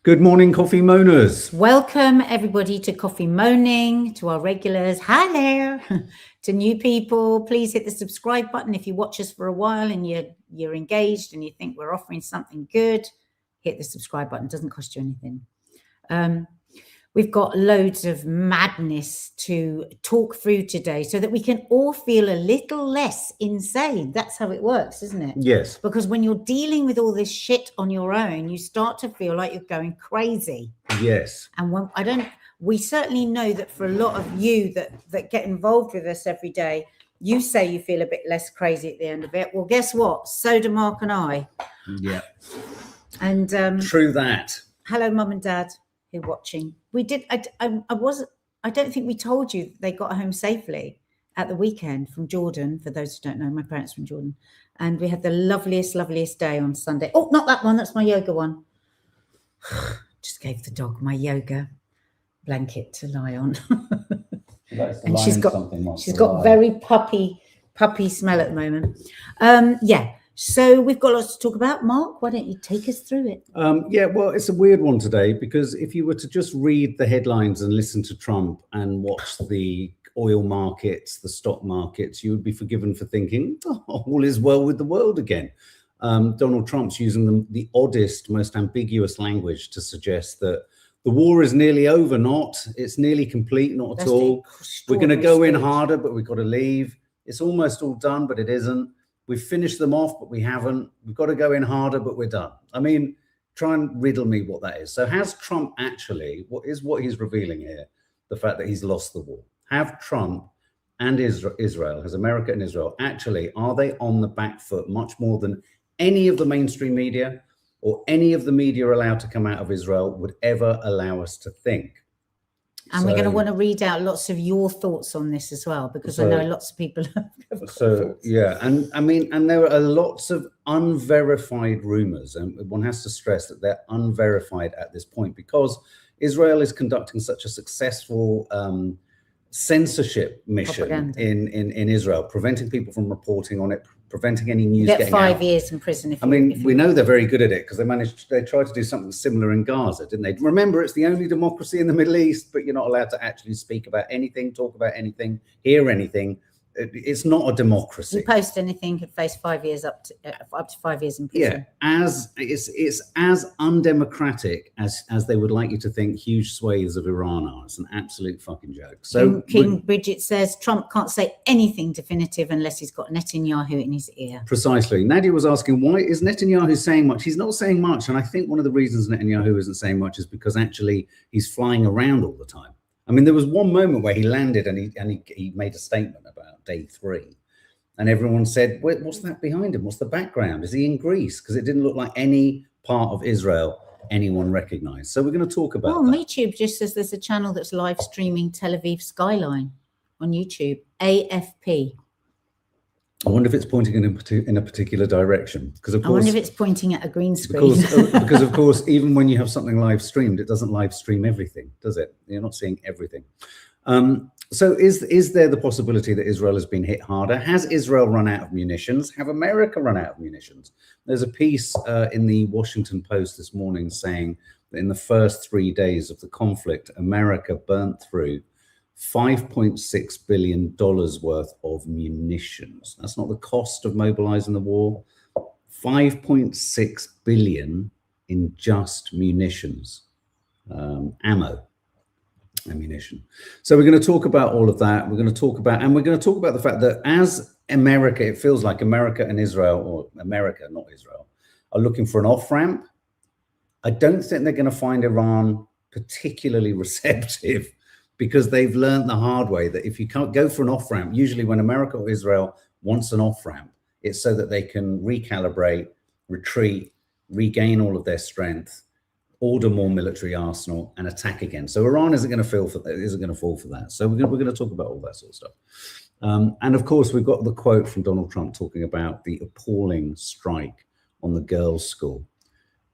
Good morning, Coffee Moaners. Welcome everybody to Coffee Moaning, to our regulars. Hi there. To new people, please hit the subscribe button. If you watch us for a while and you're engaged and you think we're offering something good, hit the subscribe button. It doesn't cost you anything. We've got loads of madness to talk through today so that we can all feel a little less insane. That's how it works, isn't it? Yes. Because when you're dealing with all this shit on your own, you start to feel like you're going crazy. Yes. And we certainly know that for a lot of you that get involved with us every day, you say you feel a bit less crazy at the end of it. Well, guess what? So do Mark and I. Yeah. And true that. Hello, Mum and Dad, who are watching. We did. I don't think we told you they got home safely at the weekend from Jordan. For those who don't know, my parents are from Jordan, and we had the loveliest day on Sunday. Oh, not that one. That's my yoga one. Just gave the dog my yoga blanket to lie on. And she's got very puppy smell at the moment. Yeah. So we've got lots to talk about. Mark, why don't you take us through it? Yeah, well, it's a weird one today because if you were to just read the headlines and listen to Trump and watch the oil markets, the stock markets, you would be forgiven for thinking, oh, all is well with the world again. Donald Trump's using the oddest, most ambiguous language to suggest that the war is nearly over, it's nearly complete, not at all. We're going to go in harder, but we've got to leave. It's almost all done, but it isn't. We've finished them off, but we haven't. We've got to go in harder, but we're done. I mean, try and riddle me what that is. So has Trump actually, what he's revealing here, the fact that he's lost the war? Have Trump and Israel, has America and Israel, actually, are they on the back foot much more than any of the mainstream media or any of the media allowed to come out of Israel would ever allow us to think? And we're going to want to read out lots of your thoughts on this as well, because I know lots of people have got thoughts. Yeah, and I mean, and there are lots of unverified rumors, and one has to stress that they're unverified at this point because Israel is conducting such a successful censorship mission in Israel, preventing people from reporting on it, preventing any news getting out. 5 years in prison. We know they're very good at it because they tried to do something similar in Gaza, didn't they? Remember, it's the only democracy in the Middle East, but you're not allowed to actually speak about anything, talk about anything, hear anything. It's not a democracy. You post anything could face 5 years up to 5 years in prison. Yeah, it's as undemocratic as they would like you to think huge swathes of Iran are. It's an absolute fucking joke. So King Bridget says Trump can't say anything definitive unless he's got Netanyahu in his ear. Precisely. Nadia was asking, why is Netanyahu saying much? He's not saying much, and I think one of the reasons Netanyahu isn't saying much is because actually he's flying around all the time. I mean, there was one moment where he landed and he made a statement about day 3. And everyone said, what's that behind him? What's the background? Is he in Greece? Because it didn't look like any part of Israel anyone recognized. So we're going to talk about that. YouTube just says there's a channel that's live streaming Tel Aviv skyline on YouTube, AFP. I wonder if it's pointing in a particular direction. Because of course, I wonder if it's pointing at a green screen. Because of course, even when you have something live streamed, it doesn't live stream everything, does it? You're not seeing everything. So is there the possibility that Israel has been hit harder? Has Israel run out of munitions? Have America run out of munitions? There's a piece in the Washington Post this morning saying that in the first 3 days of the conflict, America burnt through $5.6 billion worth of munitions. That's not the cost of mobilizing the war. 5.6 billion in just munitions, ammunition. So we're going to talk about all of that. We're going to talk about the fact that as America, it feels like America and Israel, or America, not Israel, are looking for an off-ramp. I don't think they're going to find Iran particularly receptive, because they've learned the hard way that if you can't go for an off-ramp, usually when America or Israel wants an off-ramp, it's so that they can recalibrate, retreat, regain all of their strength, order more military arsenal, and attack again. So Iran isn't going to fall for that. So we're going to talk about all that sort of stuff. And of course, we've got the quote from Donald Trump talking about the appalling strike on the girls' school.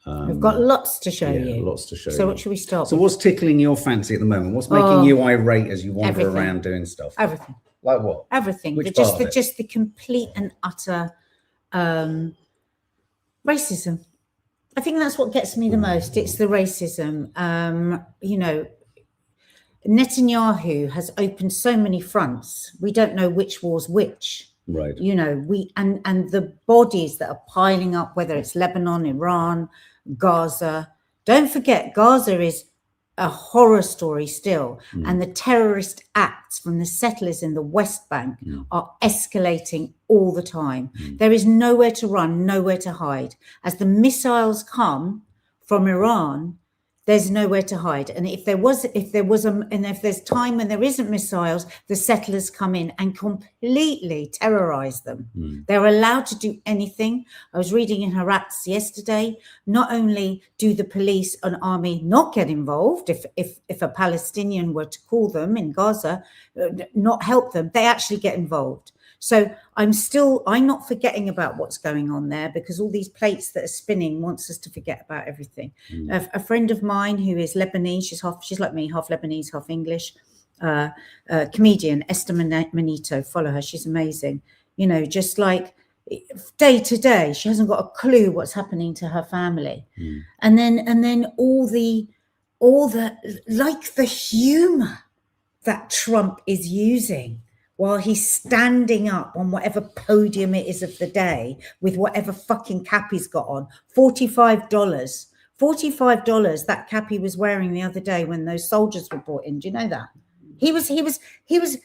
We've got lots to show you. Lots to show you. So what should we start with? So what's tickling your fancy at the moment? What's making you irate as you wander around doing stuff? Everything. Like what? Everything. Which Just the complete and utter racism. I think that's what gets me the most. It's the racism. You know, Netanyahu has opened so many fronts. We don't know which war's which. Right. You know, and the bodies that are piling up, whether it's Lebanon, Iran, Gaza. Don't forget, Gaza is a horror story still. And the terrorist acts from the settlers in the West Bank are escalating all the time. There is nowhere to run, nowhere to hide. As the missiles come from Iran, there's nowhere to hide. And if there's time when there isn't missiles, the settlers come in and completely terrorize them. They're allowed to do anything. I was reading in Haaretz yesterday, not only do the police and army not get involved, if a Palestinian were to call them in Gaza, not help them, they actually get involved. So I'm not forgetting about what's going on there, because all these plates that are spinning wants us to forget about everything. A friend of mine who is Lebanese, she's like me, half Lebanese, half English, comedian, Esther Manito, follow her, she's amazing. You know, just like day to day, she hasn't got a clue what's happening to her family. And then all the like the humor that Trump is using while he's standing up on whatever podium it is of the day with whatever fucking cap he's got on. $45. $45 that cap he was wearing the other day when those soldiers were brought in. Do you know that? He's an influencer.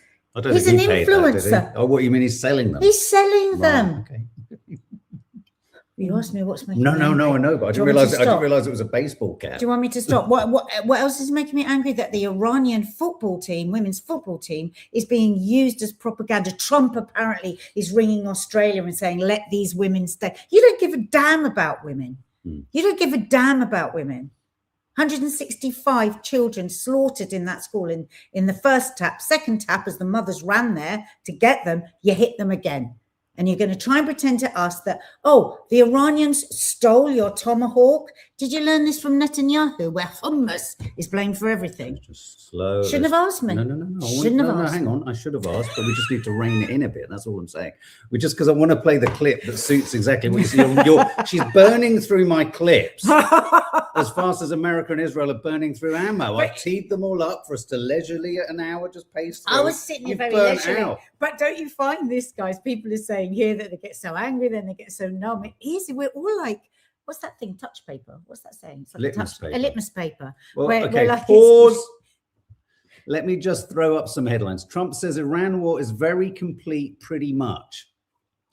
That, oh, what you mean he's selling them? He's selling them. Right, okay. You asked me what's making No, me I angry. know, but I didn't realize it was a baseball cap. Do you want me to stop? What else is making me angry? That the Iranian football team, women's football team, is being used as propaganda. Trump apparently is ringing Australia and saying, let these women stay. You don't give a damn about women. You don't give a damn about women. 165 children slaughtered in that school in the first tap. Second tap, as the mothers ran there to get them, you hit them again. And you're going to try and pretend to us that, oh, the Iranians stole your tomahawk. Did you learn this from Netanyahu, where hummus is blamed for everything? Just slow. Shouldn't have asked me. No. Shouldn't have asked. Hang on. I should have asked, but we just need to rein it in a bit. That's all I'm saying. We just because I want to play the clip that suits exactly what you see. She's burning through my clips as fast as America and Israel are burning through ammo. I teed them all up for us to leisurely at an hour just pace through. I was sitting there very leisurely. But don't you find this, guys? People are saying here that they get so angry, then they get so numb. It is. We're all like, what's that thing? Touch paper. What's that saying? It's like a litmus paper. Well, where, okay, like pause. Let me just throw up some headlines. Trump says Iran war is very complete, pretty much.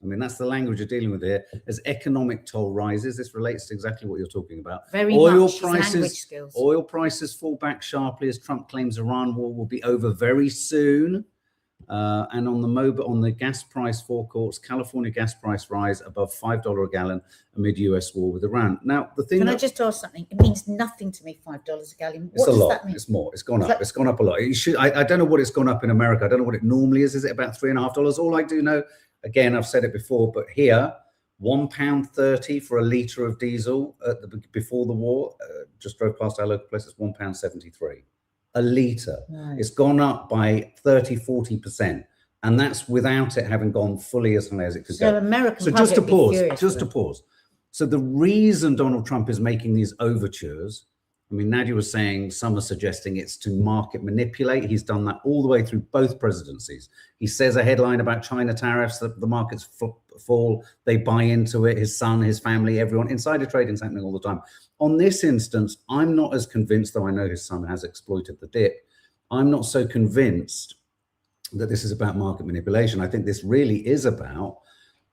I mean, that's the language you're dealing with here. As economic toll rises, this relates to exactly what you're talking about. Oil prices fall back sharply as Trump claims Iran war will be over very soon. And on the gas price forecasts, California gas price rise above $5 a gallon amid US war with Iran. Now, the thing. Can I just ask something? It means nothing to me. $5 a gallon. What does that mean? It's more. It's gone up. It's gone up a lot. I don't know what it's gone up in America. I don't know what it normally is. Is it about $3.50? All I do know, again, I've said it before, but here, £1.30 for a litre of diesel before the war. Just drove past our local place. It's £1.73. A litre. Right. It's gone up by 30-40%, and that's without it having gone fully as high as it could go. American. So just to pause. So the reason Donald Trump is making these overtures, I mean, Nadia was saying some are suggesting it's to market manipulate. He's done that all the way through both presidencies. He says a headline about China tariffs, that the markets fall, they buy into it. His son, his family, everyone. Insider trading is happening all the time. On this instance, I'm not as convinced, though I know his son has exploited the dip. I'm not so convinced that this is about market manipulation. I think this really is about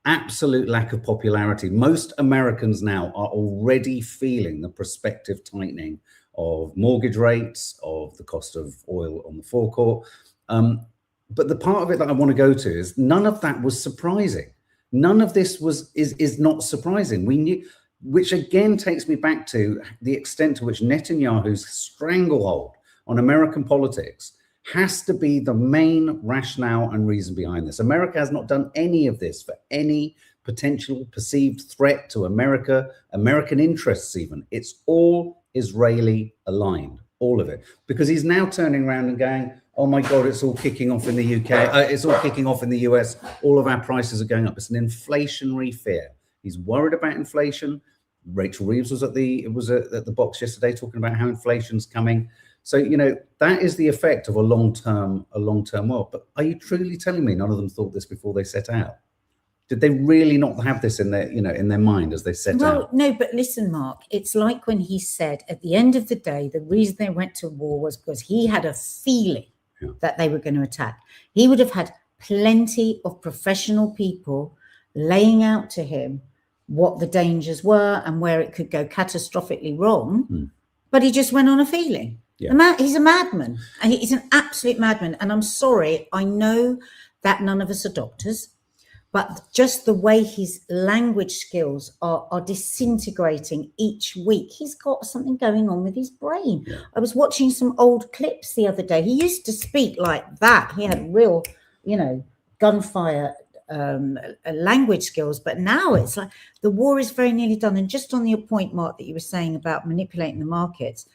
absolute lack of popularity. Most Americans now are already feeling the prospective tightening of mortgage rates, of the cost of oil on the forecourt. But the part of it that I want to go to is none of that was surprising. None of this is not surprising. We knew, which again takes me back to the extent to which Netanyahu's stranglehold on American politics has to be the main rationale and reason behind this. America has not done any of this for any potential perceived threat to America, American interests even. It's all Israeli aligned, all of it. Because he's now turning around and going, oh my God, it's all kicking off in the UK. It's all kicking off in the US. All of our prices are going up. It's an inflationary fear. He's worried about inflation. Rachel Reeves was at the box yesterday talking about how inflation's coming. So, you know, that is the effect of a long-term world. But are you truly telling me none of them thought this before they set out? Did they really not have this in their, in their mind as they set out? Well, no, but listen, Mark, it's like when he said at the end of the day, the reason they went to war was because he had a feeling that they were going to attack. He would have had plenty of professional people laying out to him what the dangers were and where it could go catastrophically wrong. But he just went on a feeling. Yeah. He's a madman. And he's an absolute madman. And I'm sorry, I know that none of us are doctors, but just the way his language skills are disintegrating each week. He's got something going on with his brain. Yeah. I was watching some old clips the other day. He used to speak like that. He had real, gunfire language skills, but now it's like the war is very nearly done. And just on your point, Mark, that you were saying about manipulating the markets,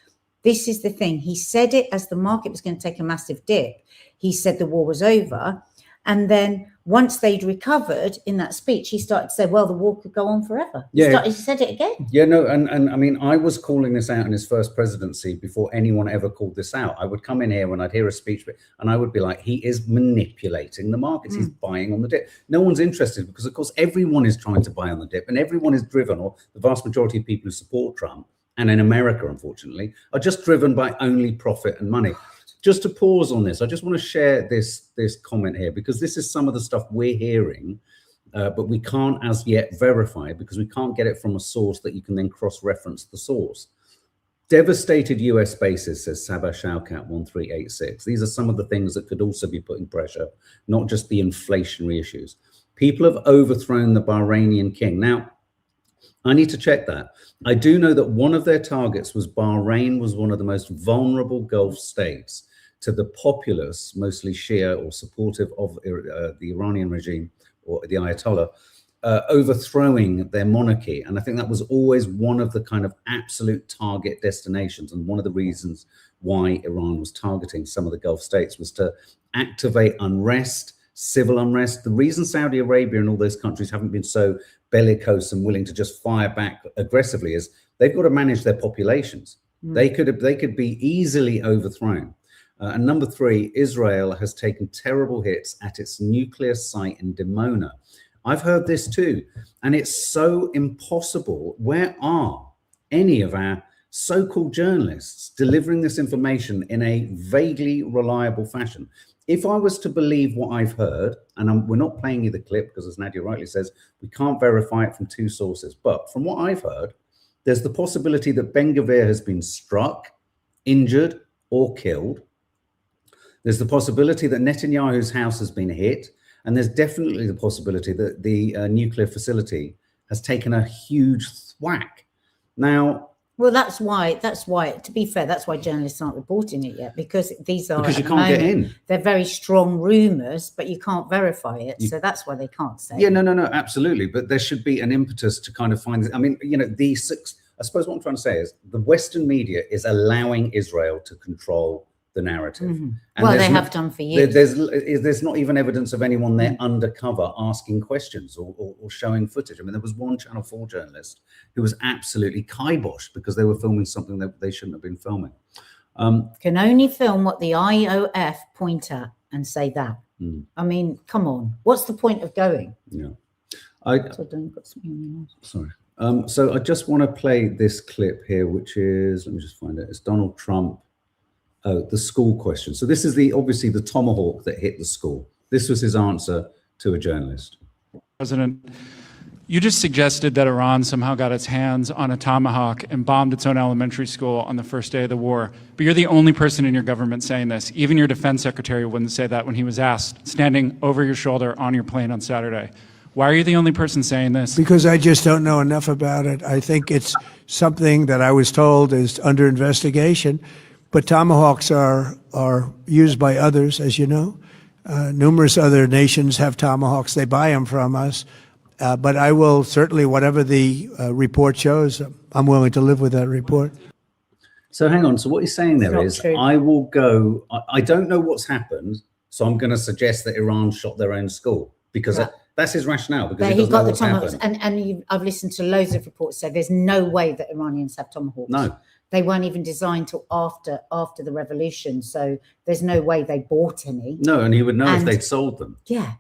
this is the thing. He said it as the market was going to take a massive dip. He said the war was over. And then once they'd recovered in that speech, he started to say, well, the war could go on forever. He said it again. Yeah, no, and I mean, I was calling this out in his first presidency before anyone ever called this out. I would come in here when I'd hear a speech and I would be like, he is manipulating the markets. He's buying on the dip. No one's interested because, of course, everyone is trying to buy on the dip and everyone is driven, or the vast majority of people who support Trump, and in America, unfortunately, are just driven by only profit and money. Just to pause on this, I just want to share this comment here, because this is some of the stuff we're hearing, but we can't as yet verify because we can't get it from a source that you can then cross-reference the source. Devastated US bases, says Sabah Shaukat 1386. These are some of the things that could also be putting pressure, not just the inflationary issues. People have overthrown the Bahrainian king. Now, I need to check that. I do know that one of their targets was Bahrain was one of the most vulnerable Gulf states to the populace, mostly Shia or supportive of the Iranian regime or the Ayatollah, overthrowing their monarchy. And I think that was always one of the kind of absolute target destinations. And one of the reasons why Iran was targeting some of the Gulf states was to activate unrest, civil unrest. The reason Saudi Arabia and all those countries haven't been so bellicose and willing to just fire back aggressively is they've got to manage their populations. They could be easily overthrown. And number three, Israel has taken terrible hits at its nuclear site in Dimona. I've heard this too, and it's so impossible. Where are any of our so-called journalists delivering this information in a vaguely reliable fashion? If I was to believe what I've heard, and we're not playing you the clip because, as Nadia rightly says, we can't verify it from two sources, but from what I've heard, there's the possibility that Ben-Gvir has been struck, injured, or killed. There's the possibility that Netanyahu's house has been hit, and there's definitely the possibility that the nuclear facility has taken a huge thwack. Now, well, that's why, to be fair, that's why journalists aren't reporting it yet, because these are, because you can't get in. They're very strong rumors, but you can't verify it. So that's why they can't say. Yeah, no, absolutely. But there should be an impetus to kind of find this. I mean, I suppose what I'm trying to say is the Western media is allowing Israel to control the narrative. And well, they have done for years. There's not even evidence of anyone there undercover asking questions or showing footage. I mean, there was one Channel 4 journalist who was absolutely kiboshed because they were filming something that they shouldn't have been filming. Can only film what the IOF point at and say that. I mean, come on. What's the point of going? Yeah. Sorry. So I just want to play this clip here, which is, let me just find it. It's Donald Trump. The school question. So this is obviously the tomahawk that hit the school. This was his answer to a journalist. President, you just suggested that Iran somehow got its hands on a tomahawk and bombed its own elementary school on the first day of the war. But you're the only person in your government saying this. Even your defense secretary wouldn't say that when he was asked, standing over your shoulder on your plane on Saturday. Why are you the only person saying this? Because I just don't know enough about it. I think it's something that I was told is under investigation. But tomahawks are used by others, as you know. Numerous other nations have tomahawks. They buy them from us. But I will certainly, whatever the report shows, I'm willing to live with that report. So hang on. So what he's saying there is, I will go, I don't know what's happened, so I'm going to suggest that Iran shot their own school. Because That's his rationale, because But he he doesn't know got the what's tomahawks, happened. and I've listened to loads of reports say there's no way that Iranians have tomahawks. No. They weren't even designed till after the revolution, so there's no way they bought any. No, and he would know if And- they'd sold them. Yeah,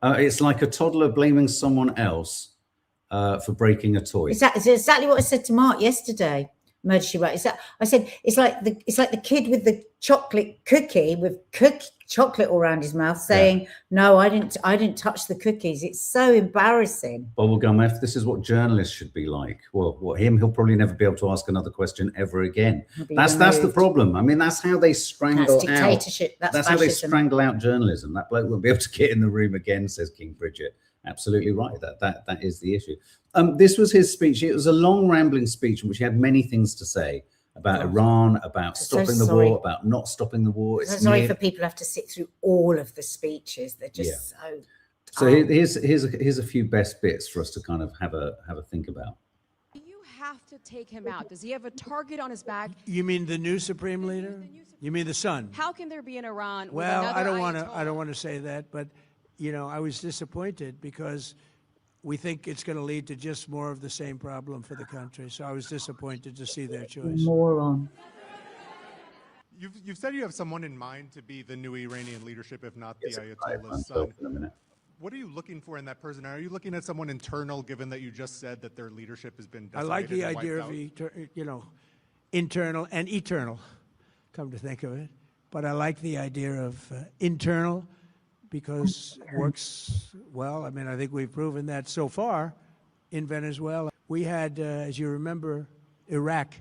It's like a toddler blaming someone else for breaking a toy. it's exactly what I said to Mark yesterday. Murder She Wrote. I said it's like the kid with the chocolate cookie with chocolate all around his mouth, saying, "No, I didn't touch the cookies." It's so embarrassing. Bubblegum F, this is what journalists should be like. Well, he'll probably never be able to ask another question ever again. That's the removed. problem. I mean, that's how they strangle That's dictatorship. That's how they strangle out journalism. That bloke won't be able to get in the room again, says King Bridget. Absolutely right. That is the issue. This was his speech. It was a long, rambling speech in which he had many things to say about Iran, about stopping the war, about not stopping the war. I'm sorry for people who have to sit through all of the speeches. They're just so here's a few best bits for us to kind of have a think about. You have to take him out. Does he have a target on his back? You mean the new supreme leader? You mean the son? How can there be an Iran? Well, with I don't another want to say that, but I was disappointed because we think it's going to lead to just more of the same problem for the country. So I was disappointed to see their choice. moron. You've said you have someone in mind to be the new Iranian leadership, if not the Ayatollah's son. What are you looking for in that person? Are you looking at someone internal, given that you just said that their leadership has been decimated? I like the idea of internal and eternal, come to think of it. But I like the idea of internal, because it works well. I mean, I think we've proven that so far in Venezuela. We had, as you remember, Iraq,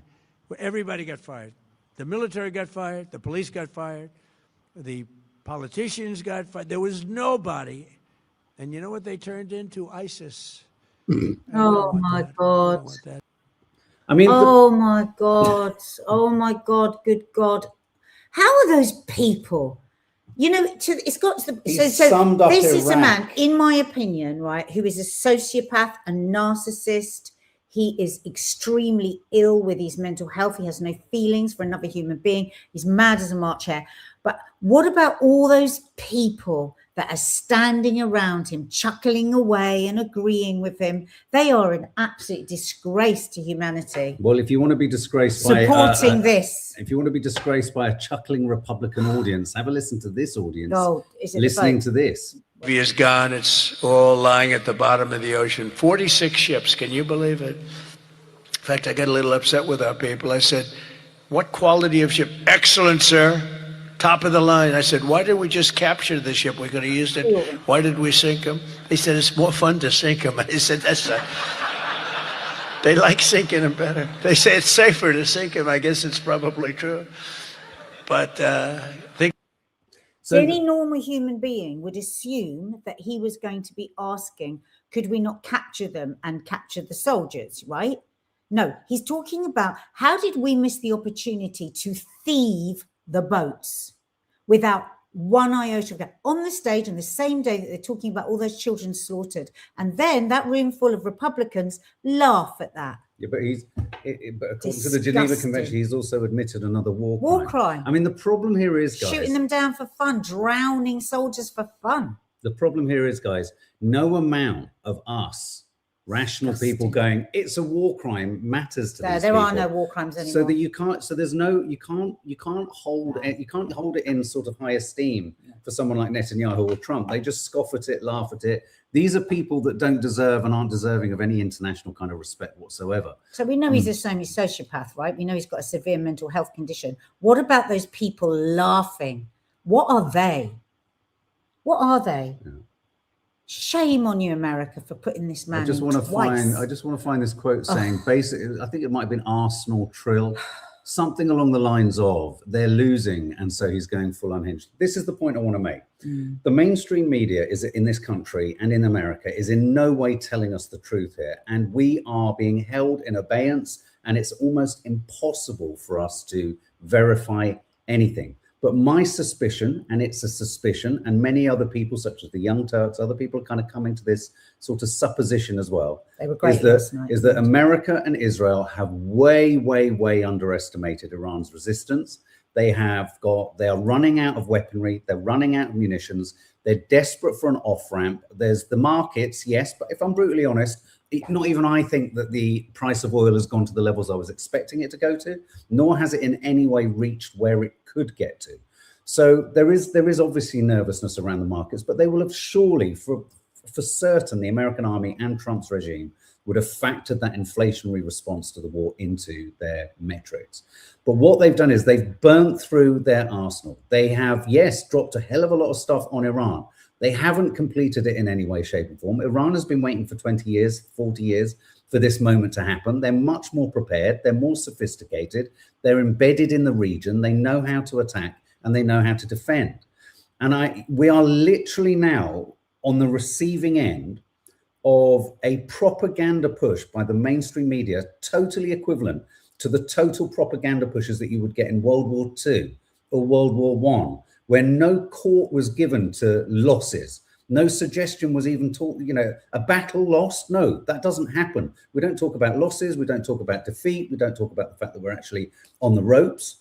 where everybody got fired. The military got fired, the police got fired, the politicians got fired. There was nobody. And you know what they turned into? ISIS. Oh my God. I mean, oh my God. Oh my God. Good God. How are those people? It's got to the, summed up this is a Iraq. man, in my opinion, right, who is a sociopath, a narcissist. He is extremely ill with his mental health. He has no feelings for another human being. He's mad as a March hare. But what about all those people that are standing around him, chuckling away and agreeing with him? They are an absolute disgrace to humanity. well, if you want to be disgraced Supporting this. if you want to be disgraced by a chuckling Republican audience, have a listen to this audience. Oh, is it listening to this. Navy is gone. It's all lying at the bottom of the ocean. 46 ships. Can you believe it? In fact, I got a little upset with our people. I said, "What quality of ship?" "Excellent, sir. Top of the line." I said, "Why didn't we just capture the ship? We could have used it. Why did we sink them?" They said, "It's more fun to sink them." I said, they like sinking them better. They say it's safer to sink them. I guess it's probably true. But So any normal human being would assume that he was going to be asking, could we not capture them and capture the soldiers, right? No, he's talking about how did we miss the opportunity to thieve the boats without one iota of that on the stage on the same day that they're talking about all those children slaughtered. And then that room full of Republicans laugh at that. Yeah, but but according to the Geneva Disgusting. Convention, he's also admitted another war War crime. I mean, the problem here is, guys, Shooting them down for fun, drowning soldiers for fun. the problem here is, guys, no amount of us rational people going, it's a war crime, matters to these There people. are no war crimes anymore. So that you can't. So there's no. You can't hold it in sort of high esteem for someone like Netanyahu or Trump. They just scoff at it, laugh at it. These are people that don't deserve and aren't deserving of any international kind of respect whatsoever. So we know he's a sociopath, right? We know he's got a severe mental health condition. What about those people laughing? What are they? What are they? Yeah. Shame on you, America, for putting this man I just in want to twice. find this quote saying basically, I think it might have been Arsenal Trill, something along the lines of they're losing and so he's going full unhinged. This is the point I want to make. The mainstream media is in this country and in America is in no way telling us the truth here, and we are being held in abeyance, and it's almost impossible for us to verify anything. But my suspicion, and it's a suspicion, and many other people, such as the Young Turks, other people are kind of coming to this sort of supposition as well, They were great last night. is that America and Israel have way, way, way underestimated Iran's resistance. They are running out of weaponry. They're running out of munitions. They're desperate for an off-ramp. There's the markets, yes, but if I'm brutally honest, not even I think that the price of oil has gone to the levels I was expecting it to go to, nor has it in any way reached where it could get to. So there is obviously nervousness around the markets, but they will have surely, for certain, the American army and Trump's regime would have factored that inflationary response to the war into their metrics. But what they've done is they've burnt through their arsenal. They have, yes, dropped a hell of a lot of stuff on Iran. They haven't completed it in any way, shape, or form. Iran has been waiting for 20 years, 40 years for this moment to happen. They're much more prepared. They're more sophisticated. They're embedded in the region. They know how to attack and they know how to defend. And we are literally now on the receiving end of a propaganda push by the mainstream media, totally equivalent to the total propaganda pushes that you would get in World War II or World War I, where no court was given to losses. No suggestion was even taught, a battle lost. No, that doesn't happen. We don't talk about losses. We don't talk about defeat. We don't talk about the fact that we're actually on the ropes.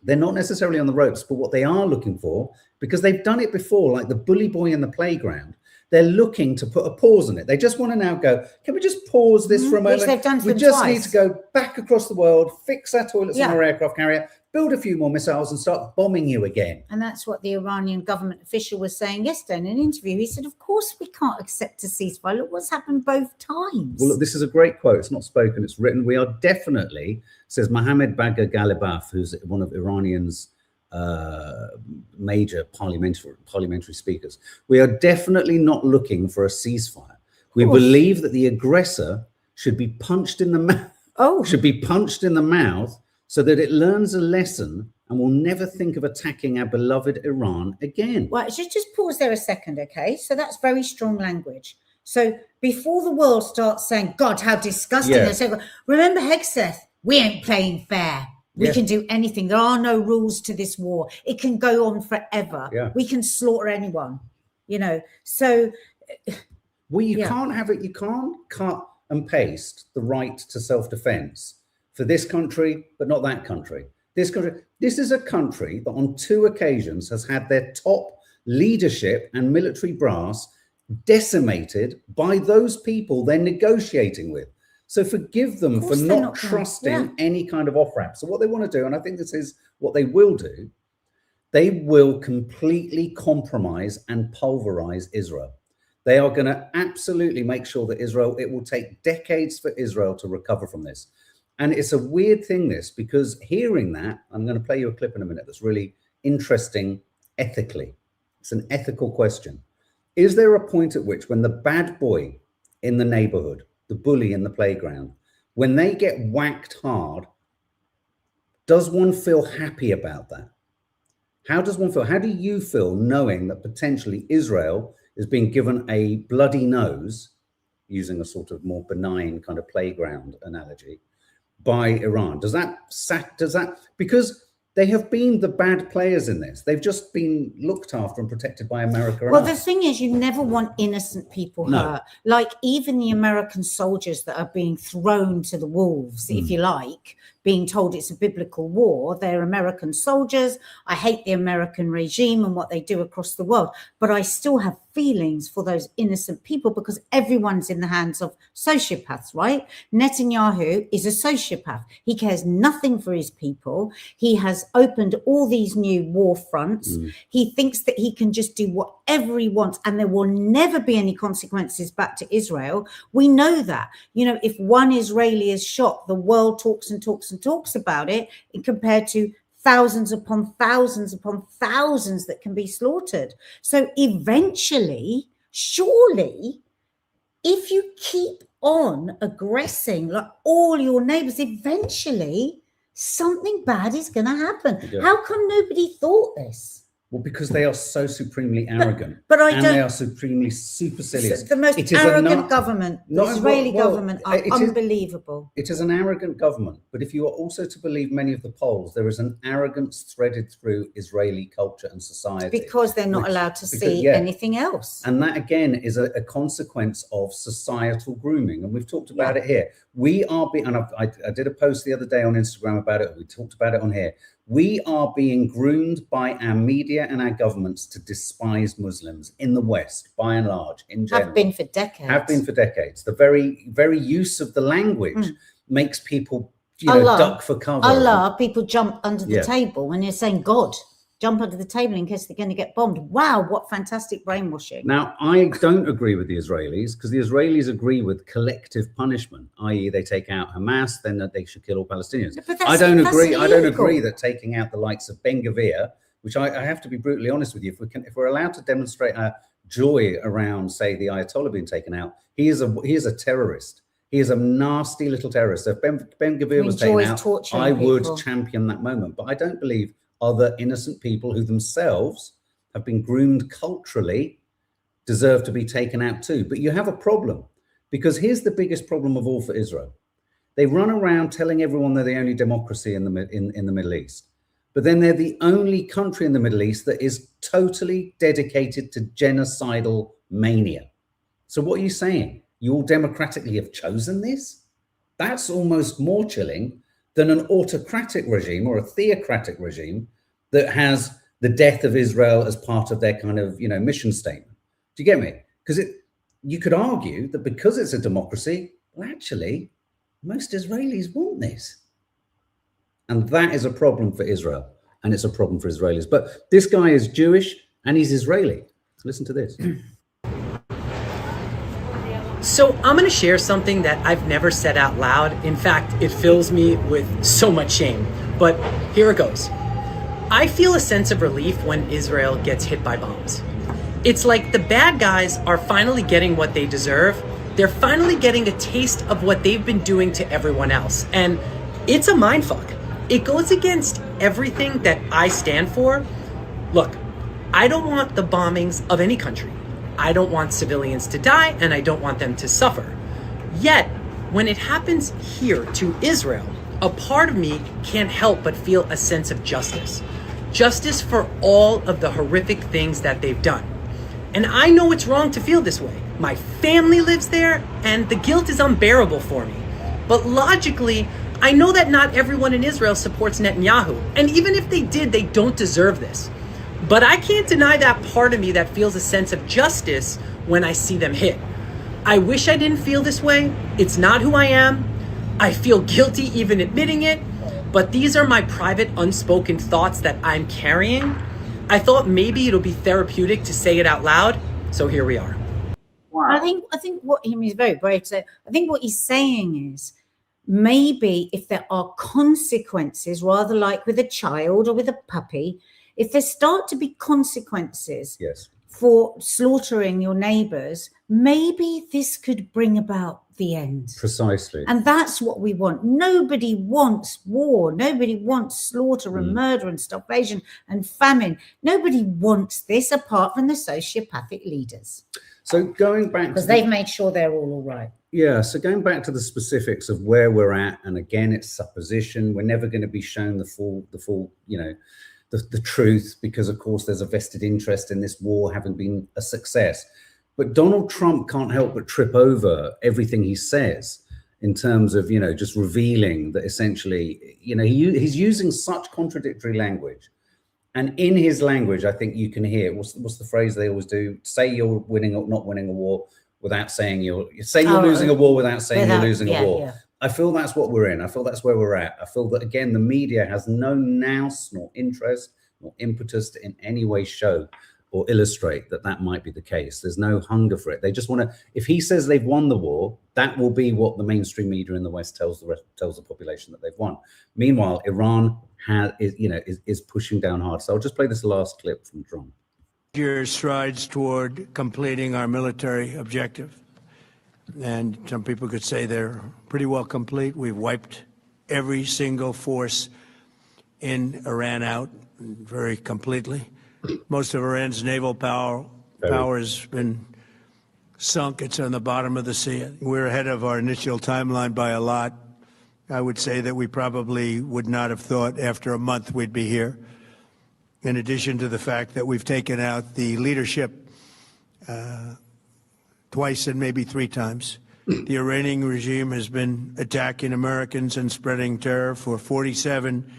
They're not necessarily on the ropes, but what they are looking for, because they've done it before, like the bully boy in the playground, they're looking to put a pause on it. They just want to now go, can we just pause this for a moment? Which they've done to we them just twice. need to go back across the world, fix our toilets on our aircraft carrier, build a few more missiles and start bombing you again. And that's what the Iranian government official was saying yesterday in an interview. He said, of course we can't accept a ceasefire. Look what's happened both times. Well, look, this is a great quote. It's not spoken, it's written. We are definitely, says Mohammad Bagher Ghalibaf, who's one of Iranian's major parliamentary speakers. We are definitely not looking for a ceasefire. We believe that the aggressor should be punched in the mouth. Should be punched in the mouth so that it learns a lesson and will never think of attacking our beloved Iran again. Well, just pause there a second, okay? So that's very strong language. So before the world starts saying, God, how disgusting. Remember Hegseth, we ain't playing fair. We can do anything. There are no rules to this war. It can go on forever. We can slaughter anyone, So, well, you can't have it. You can't cut and paste the right to self-defense for this country, but not that country. This country. This is a country that on 2 occasions has had their top leadership and military brass decimated by those people they're negotiating with. So forgive them for not trusting any kind of off-ramp. So what they want to do, and I think this is what they will do, they will completely compromise and pulverize Israel. They are going to absolutely make sure that it will take decades for Israel to recover from this. And it's a weird thing, this, because hearing that, I'm going to play you a clip in a minute that's really interesting ethically. It's an ethical question. Is there a point at which when the bad boy in the neighborhood, the bully in the playground, when they get whacked hard, does one feel happy about that? How does one feel? How do you feel knowing that potentially Israel is being given a bloody nose, using a sort of more benign kind of playground analogy, by Iran? Does that, because they have been the bad players in this. They've just been looked after and protected by America. Well, the thing is, you never want innocent people hurt. Like even the American soldiers that are being thrown to the wolves, if you like, being told it's a biblical war. They're American soldiers. I hate the American regime and what they do across the world, but I still have feelings for those innocent people because everyone's in the hands of sociopaths, right? Netanyahu is a sociopath. He cares nothing for his people. He has opened all these new war fronts. He thinks that he can just do whatever he wants and there will never be any consequences back to Israel. We know that. If one Israeli is shot, the world talks and talks and talks about it, compared to thousands upon thousands upon thousands that can be slaughtered. So eventually, surely, if you keep on aggressing like all your neighbors, eventually something bad is going to happen. How come nobody thought this? Well, because they are so supremely arrogant. They are supremely supercilious. The most arrogant government, the Israeli government, are unbelievable. It is an arrogant government. But if you are also to believe many of the polls, there is an arrogance threaded through Israeli culture and society. Because they're not allowed to see anything else. And that, again, is a consequence of societal grooming. And we've talked about it here. We are being, and I did a post the other day on Instagram about it. We talked about it on here. We are being groomed by our media and our governments to despise Muslims in the West, by and large, in general. Have been for decades. Have been for decades. The very use of the language makes people, duck for cover. Allah, people jump under the table when you're saying God. Jump under the table in case they're going to get bombed. Wow, what fantastic brainwashing. Now, I don't agree with the Israelis, because the Israelis agree with collective punishment, i.e. they take out Hamas, then that they should kill all Palestinians. I don't agree that taking out the likes of Ben Gvir, which I have to be brutally honest with you, if we're allowed to demonstrate our joy around, say, the Ayatollah being taken out, he is a terrorist. He is a nasty little terrorist. So if Ben Gvir was taken out, I would champion that moment. But I don't believe other innocent people who themselves have been groomed culturally deserve to be taken out too. But you have a problem, because here's the biggest problem of all for Israel. They run around telling everyone they're the only democracy in the Middle East, but then they're the only country in the Middle East that is totally dedicated to genocidal mania. So what are you saying? You all democratically have chosen this? That's almost more chilling than an autocratic regime or a theocratic regime that has the death of Israel as part of their kind of, mission statement. Do you get me? Because you could argue that because it's a democracy, well, actually, most Israelis want this. And that is a problem for Israel, and it's a problem for Israelis. But this guy is Jewish and he's Israeli. Listen to this. So I'm going to share something that I've never said out loud. In fact, it fills me with so much shame. But here it goes. I feel a sense of relief when Israel gets hit by bombs. It's like the bad guys are finally getting what they deserve. They're finally getting a taste of what they've been doing to everyone else. And it's a mindfuck. It goes against everything that I stand for. Look, I don't want the bombings of any country. I don't want civilians to die, and I don't want them to suffer. Yet, when it happens here to Israel, a part of me can't help but feel a sense of justice. Justice for all of the horrific things that they've done. And I know it's wrong to feel this way. My family lives there, and the guilt is unbearable for me. But logically, I know that not everyone in Israel supports Netanyahu. And even if they did, they don't deserve this. But I can't deny that part of me that feels a sense of justice when I see them hit. I wish I didn't feel this way. It's not who I am. I feel guilty even admitting it. But these are my private, unspoken thoughts that I'm carrying. I thought maybe it'll be therapeutic to say it out loud. So here we are. Wow. I think what he's very brave. So I think what he's saying is, maybe if there are consequences, rather like with a child or with a puppy, if there start to be consequences for slaughtering your neighbors, maybe this could bring about the end. Precisely. And that's what we want. Nobody wants war. Nobody wants slaughter and murder and starvation and famine. Nobody wants this apart from the sociopathic leaders. So going back, because they've made sure they're all right. Yeah. So going back to the specifics of where we're at, and again, it's supposition. We're never going to be shown the full, the truth, because of course there's a vested interest in this war having been a success. But Donald Trump can't help but trip over everything he says in terms of, just revealing that essentially, he's using such contradictory language. And in his language, I think you can hear, what's the phrase they always do? Say you're winning or not winning a war without saying you're losing a war without saying you're losing a war. Yeah. I feel that's what we're in. I feel that's where we're at. I feel that, again, the media has no nous nor interest nor impetus to in any way show or illustrate that might be the case. There's no hunger for it. They just want to, if he says they've won the war, that will be what the mainstream media in the West tells the population that they've won. Meanwhile, Iran is pushing down hard. So I'll just play this last clip from Trump. Your strides toward completing our military objective. And some people could say they're pretty well complete. We've wiped every single force in Iran out very completely. Most of Iran's naval power has been sunk. It's on the bottom of the sea. We're ahead of our initial timeline by a lot. I would say that we probably would not have thought after a month we'd be here. In addition to the fact that we've taken out the leadership twice and maybe three times. The Iranian regime has been attacking Americans and spreading terror for 47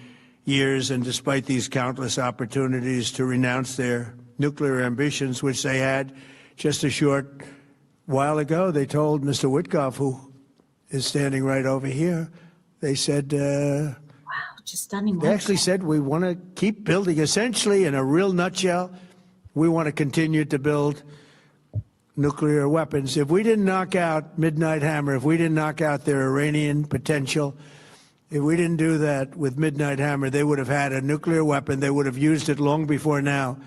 years and despite these countless opportunities to renounce their nuclear ambitions, which they had just a short while ago. They told Mr. Witkoff, who is standing right over here, they said, Just standing they right actually there. said, we want to keep building. Essentially, in a real nutshell, we want to continue to build nuclear weapons. If we didn't knock out Midnight Hammer, if we didn't knock out their Iranian potential, if we didn't do that with Midnight Hammer, they would have had a nuclear weapon. They would have used it long before now.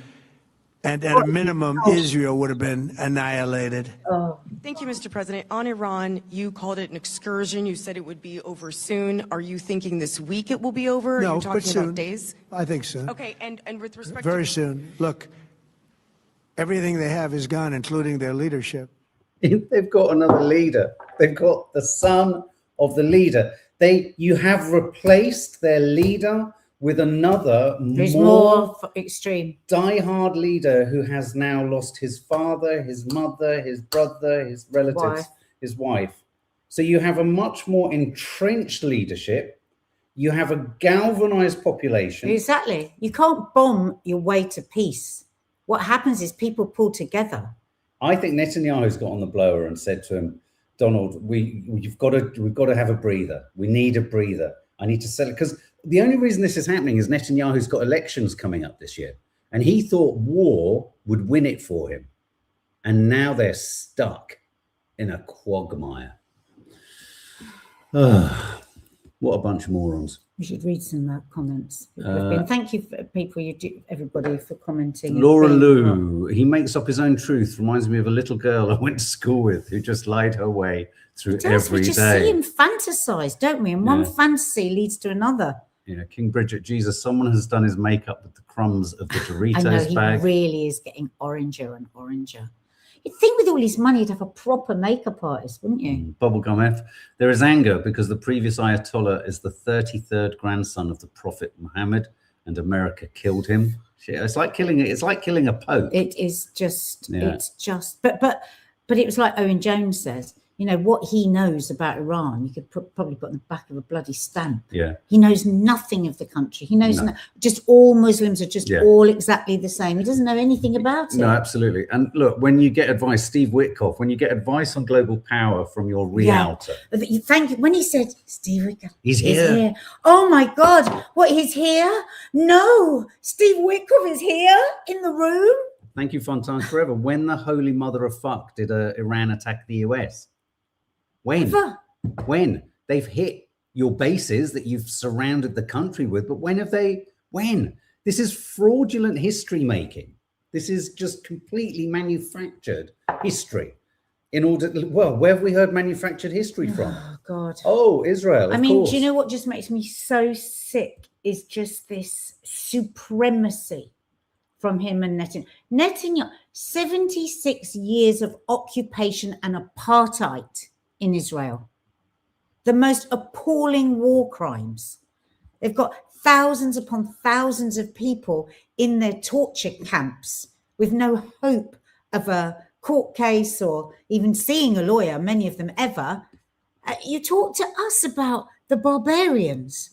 And at a minimum, Israel would have been annihilated. Thank you, Mr. President. On Iran, you called it an excursion. You said it would be over soon. Are you thinking this week it will be over? No, Are you talking but soon. about days? I think soon. Okay, and with respect Very to soon. Look, everything they have is gone, including their leadership. They've got another leader. They've got the son of the leader. You have replaced their leader with another Who's more extreme. die-hard leader who has now lost his father, his mother, his brother, his relatives, his wife. So you have a much more entrenched leadership. You have a galvanized population. Exactly. You can't bomb your way to peace. What happens is people pull together. I think Netanyahu's got on the blower and said to him, Donald, we've got to have a breather. We need a breather. I need to sell it, because the only reason this is happening is Netanyahu's got elections coming up this year, and he thought war would win it for him, and now they're stuck in a quagmire. What a bunch of morons. We should read some comments. Thank you, for everybody, for commenting. Laura Lou, he makes up his own truth. Reminds me of a little girl I went to school with who just lied her way through every We just day. see him fantasize, don't we? And one fantasy leads to another. Yeah, King Bridget, Jesus, someone has done his makeup with the crumbs of the Doritos I know, he bag. really is getting oranger and oranger. You'd think with all his money you'd have a proper makeup artist, wouldn't you? Bubblegum F. There is anger because the previous Ayatollah is the 33rd grandson of the Prophet Muhammad, and America killed him. Shit, it's like killing a pope. It is just, but it was like Owen Jones says, you know, what he knows about Iran, you could probably put on the back of a bloody stamp. Yeah. He knows nothing of the country. He knows just all Muslims are just all exactly the same. He doesn't know anything about it. No, absolutely. And look, when you get advice, Steve Witkoff, when you get advice on global power from your realtor. Yeah. Thank you. When he said, Steve Witkoff, he's here. Oh my God, what, he's here? No, Steve Witkoff is here in the room. Thank you, Fontaine Forever. When the holy mother of fuck did Iran attack the US? When they've hit your bases that you've surrounded the country with, but when have they? When? This is fraudulent history making. This is just completely manufactured history. In order, where have we heard manufactured history from? Oh God. Oh, Israel. I mean, do you know what just makes me so sick is just this supremacy from him and Netanyahu. Netanyahu, 76 years of occupation and apartheid in Israel, the most appalling war crimes. They've got thousands upon thousands of people in their torture camps with no hope of a court case or even seeing a lawyer, many of them ever. You talk to us about the barbarians,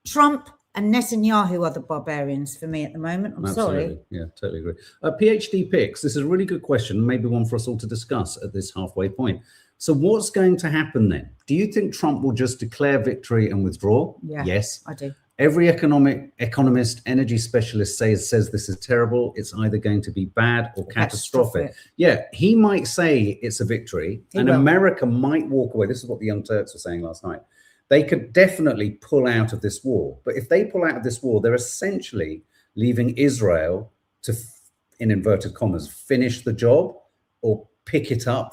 Trump and Netanyahu are the barbarians for me at the moment. I'm sorry. Yeah, totally agree. PhD picks. This is a really good question. Maybe one for us all to discuss at this halfway point. So what's going to happen then? Do you think Trump will just declare victory and withdraw? Yeah, yes, I do. Every economist, energy specialist says this is terrible. It's either going to be bad or catastrophic. Yeah, he might say it's a victory, and America might walk away. This is what the Young Turks were saying last night. They could definitely pull out of this war. But if they pull out of this war, they're essentially leaving Israel to, in inverted commas, finish the job or pick up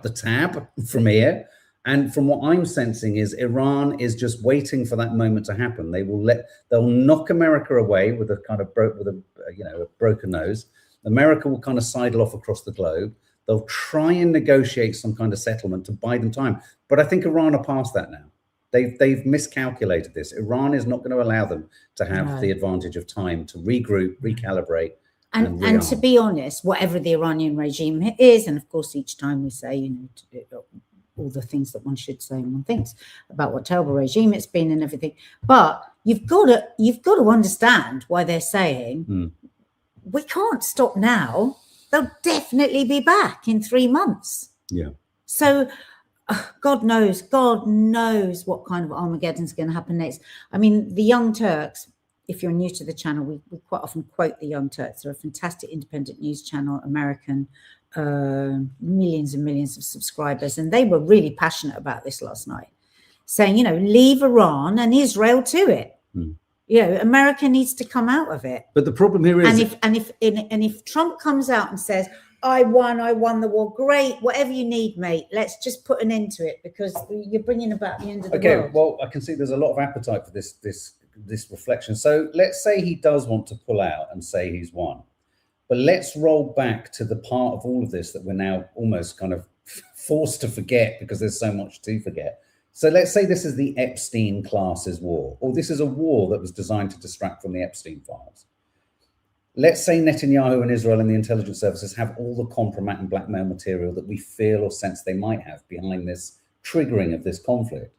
the tab from here. And from what I'm sensing is Iran is just waiting for that moment to happen. They'll knock America away with a kind of a broken nose. America will kind of sidle off across the globe. They'll try and negotiate some kind of settlement to buy them time. But I think Iran are past that now. They've miscalculated this. Iran is not going to allow them to have the advantage of time to regroup, recalibrate, and to be honest, whatever the Iranian regime is, and of course each time we say, all the things that one should say and one thinks about what terrible regime it's been and everything. But you've got to understand why they're saying we can't stop now. They'll definitely be back in 3 months. Yeah. So God knows what kind of Armageddon's going to happen next. I mean, the Young Turks, if you're new to the channel, we quite often quote the Young Turks. They're a fantastic independent news channel, American, millions and millions of subscribers. And they were really passionate about this last night, saying, leave Iran and Israel to it. America needs to come out of it. But the problem here is, if Trump comes out and says, I won the war, great, whatever you need, mate, let's just put an end to it, because you're bringing about the end of the world. Okay, well, I can see there's a lot of appetite for this reflection. So let's say he does want to pull out and say he's won, but let's roll back to the part of all of this that we're now almost kind of forced to forget because there's so much to forget. So let's say this is the Epstein classes war, or this is a war that was designed to distract from the Epstein files. Let's say Netanyahu and Israel and the intelligence services have all the compromat and blackmail material that we feel or sense they might have behind this triggering of this conflict.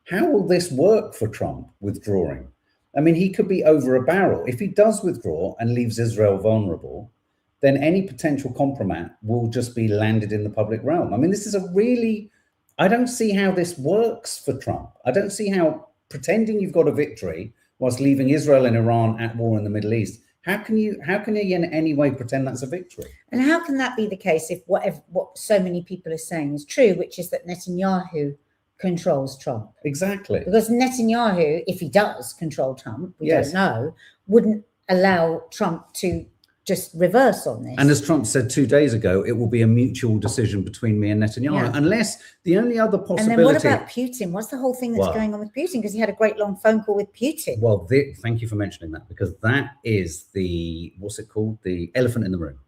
How will this work for Trump withdrawing? I mean, he could be over a barrel. If he does withdraw and leaves Israel vulnerable, then any potential compromat will just be landed in the public realm. I mean, this is I don't see how this works for Trump. I don't see how pretending you've got a victory whilst leaving Israel and Iran at war in the Middle East, how can you in any way pretend that's a victory? And how can that be the case if what so many people are saying is true, which is that Netanyahu controls Trump? Exactly. Because Netanyahu, if he does control Trump, we don't know, wouldn't allow Trump to just reverse on this. And as Trump said 2 days ago, it will be a mutual decision between me and Netanyahu, unless the only other possibility. And then what about Putin? What's the whole thing that's going on with Putin? Because he had a great long phone call with Putin. Well, thank you for mentioning that, because that is what's it called? The elephant in the room.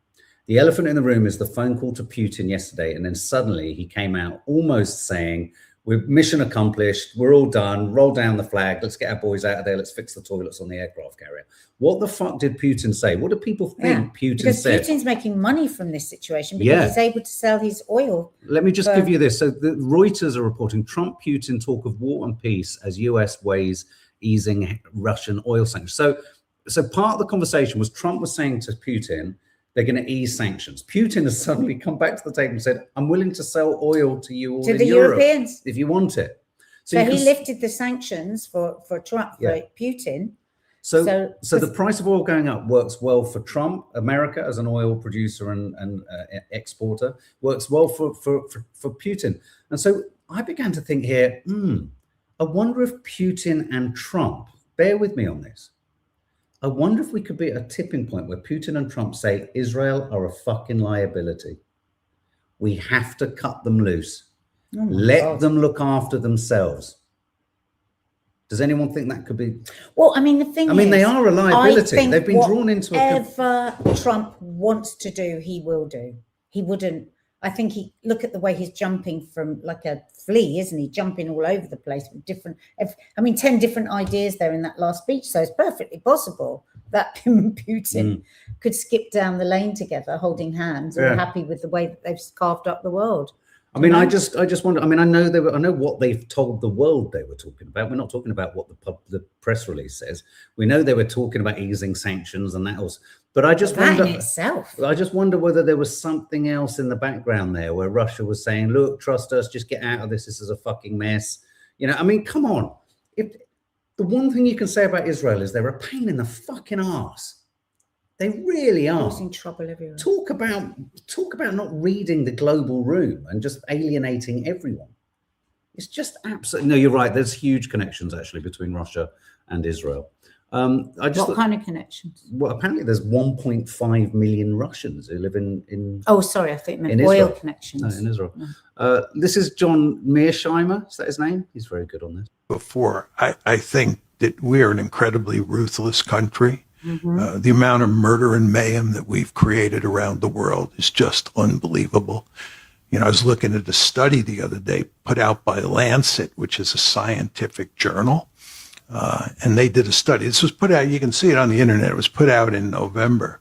The elephant in the room is the phone call to Putin yesterday. And then suddenly he came out almost saying, we're mission accomplished. We're all done. Roll down the flag. Let's get our boys out of there. Let's fix the toilets on the aircraft carrier. What the fuck did Putin say? What do people think Putin said? Because Putin's making money from this situation because he's able to sell his oil. Let me just give you this. So the Reuters are reporting Trump-Putin talk of war and peace as US weighs easing Russian oil sanctions. So part of the conversation was Trump was saying to Putin, they're going to ease sanctions. Putin has suddenly come back to the table and said, I'm willing to sell oil to you all in Europe Europeans if you want it. So he lifted the sanctions for Trump, for Putin. So the price of oil going up works well for Trump, America as an oil producer and exporter, works well for Putin. And so I began to think here, I wonder if Putin and Trump, bear with me on this, I wonder if we could be at a tipping point where Putin and Trump say Israel are a fucking liability. We have to cut them loose. Let them look after themselves. Does anyone think that could be? Well, I mean, the thing is, they are a liability. They've been drawn into whatever Trump wants to do, he will do. He wouldn't. I think look at the way he's jumping from like a flea, isn't he? Jumping all over the place with 10 different ideas there in that last speech. So it's perfectly possible that him and Putin could skip down the lane together, holding hands, and happy with the way that they've carved up the world. I mean, I just wonder. I mean, I know what they've told the world they were talking about. We're not talking about what the press release says. We know they were talking about easing sanctions and that was. But I just wonder. That in itself. I just wonder whether there was something else in the background there, where Russia was saying, "Look, trust us. Just get out of this. This is a fucking mess." I mean, come on. If the one thing you can say about Israel is they're a pain in the fucking arse. They really are. Causing trouble everywhere. Talk about not reading the global room and just alienating everyone. It's just absolutely no. You're right. There's huge connections actually between Russia and Israel. What kind of connections? Well, apparently there's 1.5 million Russians who live in. Oh, sorry, I think you meant oil connections. No, in Israel. No. This is John Mearsheimer. Is that his name? He's very good on this. Before, I think that we're an incredibly ruthless country. The amount of murder and mayhem that we've created around the world is just unbelievable. I was looking at a study the other day put out by Lancet, which is a scientific journal. And they did a study. This was put out, you can see it on the internet. It was put out in November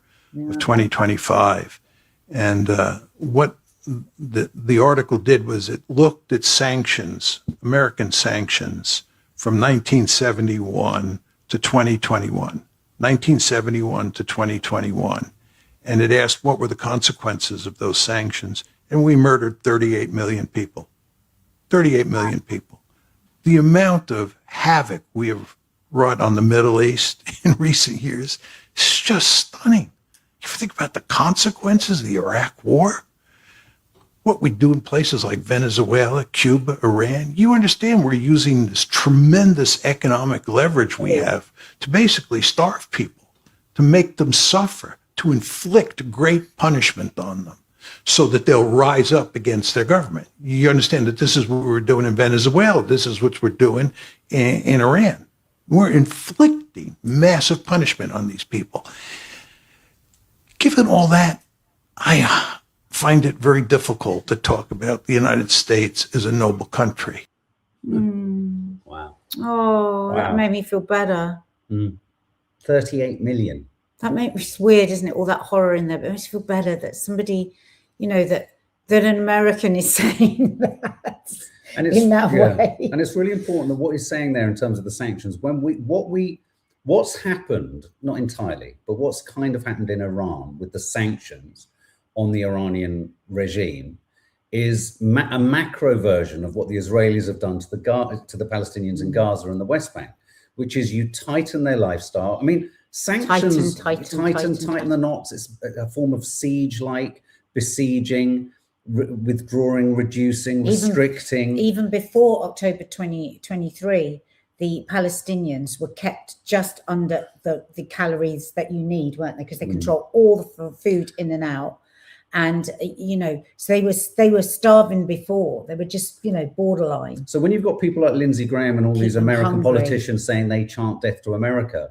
of 2025. And what the article did was it looked at sanctions, American sanctions, from 1971 to 2021, 1971 to 2021. And it asked what were the consequences of those sanctions. And we murdered 38 million people. 38 million people. The amount of havoc we have wrought on the Middle East in recent years is just stunning. You think about the consequences of the Iraq War, what we do in places like Venezuela, Cuba, Iran. You understand we're using this tremendous economic leverage we have to basically starve people, to make them suffer, to inflict great punishment on them so that they'll rise up against their government. You understand that this is what we're doing in Venezuela. This is what we're doing in Iran. We're inflicting massive punishment on these people. Given all that, I find it very difficult to talk about the United States as a noble country. Wow. Oh, Wow. that made me feel better. 38 million. That makes me, it's weird, isn't it? All that horror in there, but it makes me feel better that somebody, you know, that an American is saying that And it's, in that way. And it's really important that what he's saying there in terms of the sanctions, what's happened, not entirely, but what's kind of happened in Iran with the sanctions on the Iranian regime is a macro version of what the Israelis have done to the Palestinians in Gaza and the West Bank, which is you tighten their lifestyle. I mean, sanctions tighten the knots. It's a form of siege-like besieging, withdrawing, reducing, restricting. Even before October 2023, the Palestinians were kept just under the calories that you need, weren't they? Because they control all the food in and out. And, you know, so they were starving before. They were just, you know, borderline. So when you've got people like Lindsey Graham and all these American politicians saying they chant death to America,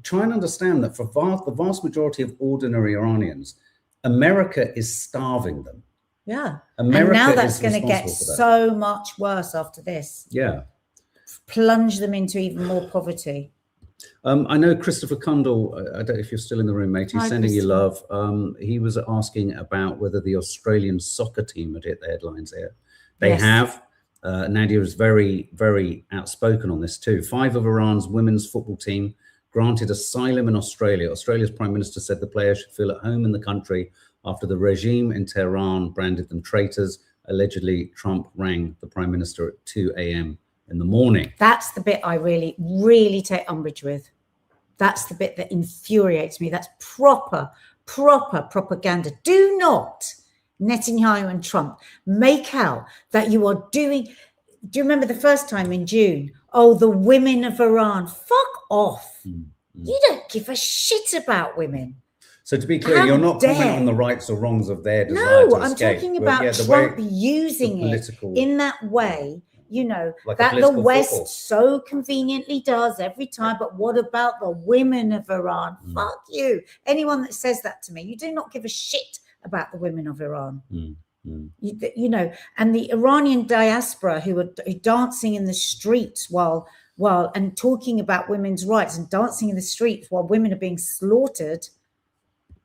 try and understand that for the vast majority of ordinary Iranians, America is starving them. Yeah. America and now that's going to get for that. so much worse after this. Yeah. Plunge them into even more poverty. I know Christopher Kundall, I don't know if you're still in the room, mate. He's Hi, sending you love. He was asking about whether the Australian soccer team had hit the headlines here. They have. Nadia is very, very outspoken on this too. 5 of Iran's women's football team granted asylum in Australia. Australia's Prime Minister said the players should feel at home in the country after the regime in Tehran branded them traitors. Allegedly, Trump rang the Prime Minister at 2 a.m. in the morning. That's the bit I really, really take umbrage with. That's the bit that infuriates me. That's proper propaganda. Do not, Netanyahu and Trump, make out that you are doing... Do you remember the first time in June? Oh, the women of Iran. Fuck off. You don't give a shit about women. So to be clear, you're not commenting on the rights or wrongs of their desire to escape. No, I'm talking about Trump using it in that way, you know, like that the West football. so conveniently does every time. But what about the women of Iran? Fuck you. Anyone that says that to me, you do not give a shit about the women of Iran. You know, and the Iranian diaspora who are dancing in the streets while and talking about women's rights and dancing in the streets while women are being slaughtered.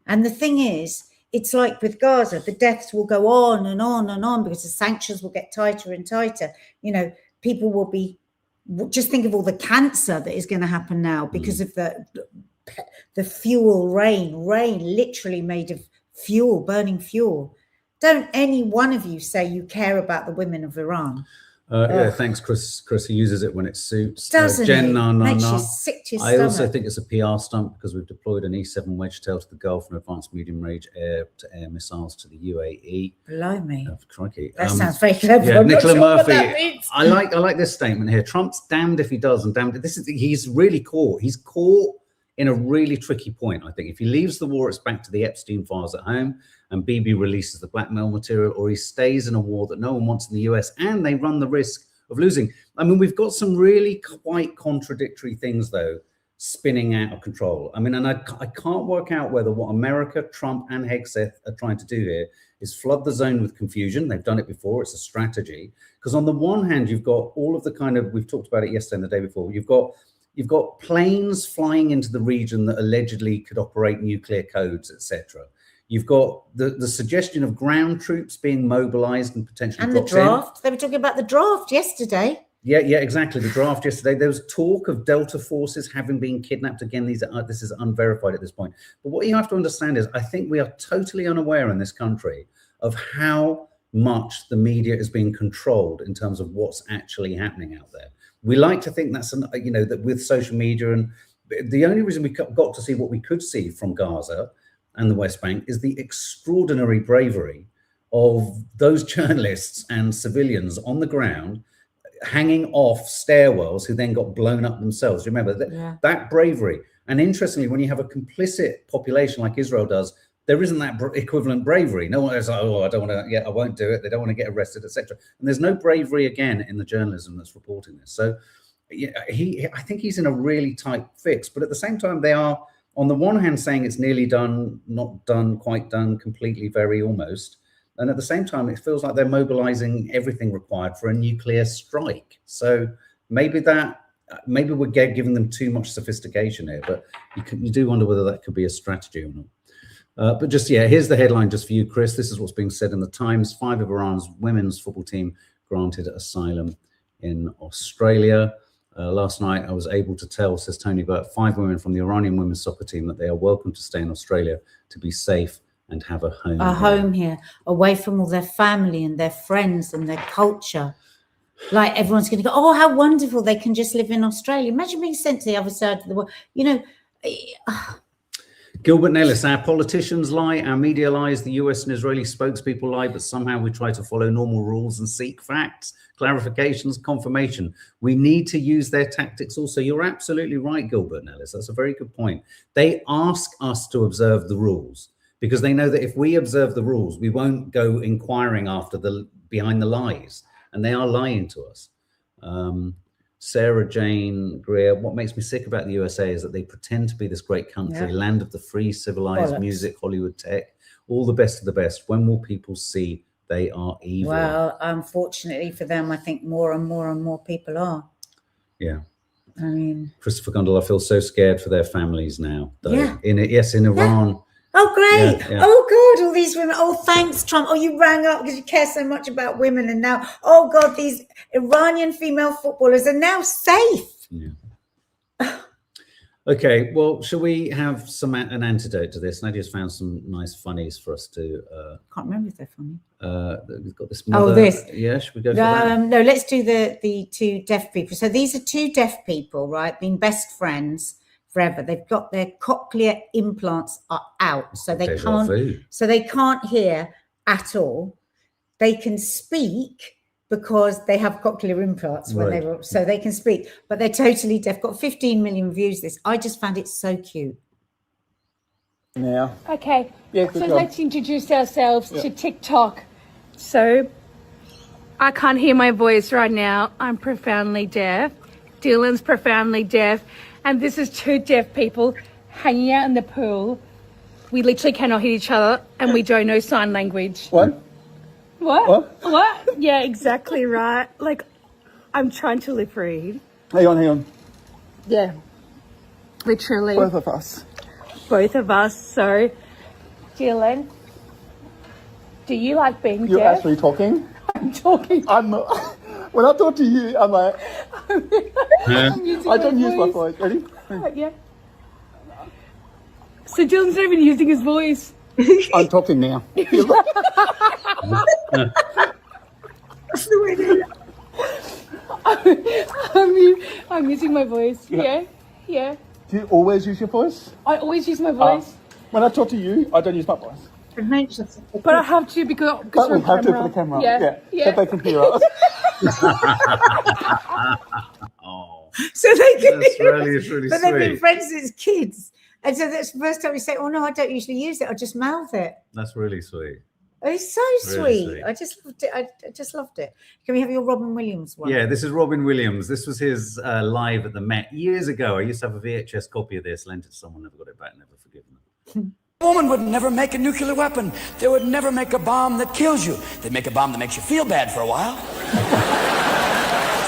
And the thing is, it's like with Gaza, the deaths will go on and on and on because the sanctions will get tighter and tighter. You know, people will be, just think of all the cancer that is going to happen now because of the fuel rain literally made of fuel, burning fuel. Don't any one of you say you care about the women of Iran. Yeah, thanks, Chris. Chris, he uses it when it suits. Doesn't Jen, it? Makes you sick to your I also stomach. think it's a PR stunt because we've deployed an E-7 wedge tail to the Gulf and advanced medium-range air-to-air missiles to the UAE. Blimey. Crikey. That sounds very clever. Yeah, I'm not Nicola sure what Murphy. that means. I like this statement here. Trump's damned if he does and damned if he's really caught. He's caught in a really tricky point, I think. If he leaves the war, it's back to the Epstein files at home and Bibi releases the blackmail material, or he stays in a war that no one wants in the US and they run the risk of losing. I mean, we've got some really quite contradictory things, though, spinning out of control. I mean, and I can't work out whether what America, Trump, and Hegseth are trying to do here is flood the zone with confusion. They've done it before. It's a strategy. Because on the one hand, you've got all of the kind of, we've talked about it yesterday and the day before, you've got planes flying into the region that allegedly could operate nuclear codes, etc. You've got the suggestion of ground troops being mobilized and potentially and the dropped in. draft. They were talking about the draft yesterday. Yeah, exactly. The draft yesterday. There was talk of Delta forces having been kidnapped. Again, this is unverified at this point. But what you have to understand is, I think we are totally unaware in this country of how much the media is being controlled in terms of what's actually happening out there. We like to think that's that with social media, and the only reason we got to see what we could see from Gaza and the West Bank is the extraordinary bravery of those journalists and civilians on the ground, hanging off stairwells, who then got blown up themselves. Remember that bravery. And interestingly, when you have a complicit population like Israel does, there isn't that equivalent bravery. No one is like, oh, I don't want to, I won't do it. They don't want to get arrested, etc. And there's no bravery again in the journalism that's reporting this. So I think he's in a really tight fix. But at the same time, they are, on the one hand, saying it's nearly done, not done, quite done, completely, very almost. And at the same time, it feels like they're mobilizing everything required for a nuclear strike. So maybe we're giving them too much sophistication here, but you do wonder whether that could be a strategy or not. But just, here's the headline just for you, Chris. This is what's being said in the Times. 5 of Iran's women's football team granted asylum in Australia. Last night, I was able to tell, says Tony Burt, 5 women from the Iranian women's soccer team that they are welcome to stay in Australia to be safe and have a home. Home here, away from all their family and their friends and their culture. Like everyone's going to go, oh, how wonderful, they can just live in Australia. Imagine being sent to the other side of the world. Gilbert Nellis, our politicians lie, our media lies, the US and Israeli spokespeople lie, but somehow we try to follow normal rules and seek facts, clarifications, confirmation. We need to use their tactics also. You're absolutely right, Gilbert Nellis. That's a very good point. They ask us to observe the rules, because they know that if we observe the rules, we won't go inquiring after behind the lies, and they are lying to us. Sarah Jane Greer, what makes me sick about the USA is that they pretend to be this great country, land of the free, civilized, music, Hollywood, tech, all the best of the best. When will people see they are evil? Well, unfortunately for them, I think more and more people are. Yeah. I mean, Christopher Gundle, I feel so scared for their families now. Though. In Iran. Yeah. Oh, great. Yeah. Oh, God, all these women. Oh, thanks, Trump. Oh, you rang up because you care so much about women. And now, oh, God, these Iranian female footballers are now safe. Yeah. Okay, well, shall we have an antidote to this? Nadia's found some nice funnies for us to... Can't remember if they're funny. We've got this mother... Oh, this. Yeah, should we go for that? No, let's do the 2 deaf people. So these are 2 deaf people, right? Been best friends forever. They've got their cochlear implants are out, so they can't hear at all. They can speak because they have cochlear implants so they can speak, but they're totally deaf. Got 15 million views. This, I just found it so cute. Now, okay, yeah, so let's introduce ourselves to TikTok. So I can't hear my voice right now. I'm profoundly deaf. Dylan's profoundly deaf. And this is 2 deaf people hanging out in the pool. We literally cannot hear each other, and we don't know sign language. What? Yeah, exactly right. Like, I'm trying to lip read. Hang on. Yeah, literally. Both of us. So, Dylan, do you like being You're deaf? actually talking? I'm talking. When I talk to you, I'm like... I don't use my voice. Ready? Yeah. So Dylan's not even using his voice. I'm talking now. That's the way to I'm using my voice. Yeah. Do you always use your voice? I always use my voice. When I talk to you, I don't use my voice. But I have to because we have to for the camera. Yeah. So they can hear us. So they can That's hear really, us. really but they've been sweet. friends since kids. And so that's the first time we say, oh, no, I don't usually use it. I just mouth it. That's really sweet. It's so Really sweet. sweet. I just loved it. I just loved it. Can we have your Robin Williams one? Yeah, this is Robin Williams. This was his live at the Met years ago. I used to have a VHS copy of this, lent it to someone, never got it back, never forgiven them. A woman would never make a nuclear weapon. They would never make a bomb that kills you. They'd make a bomb that makes you feel bad for a while.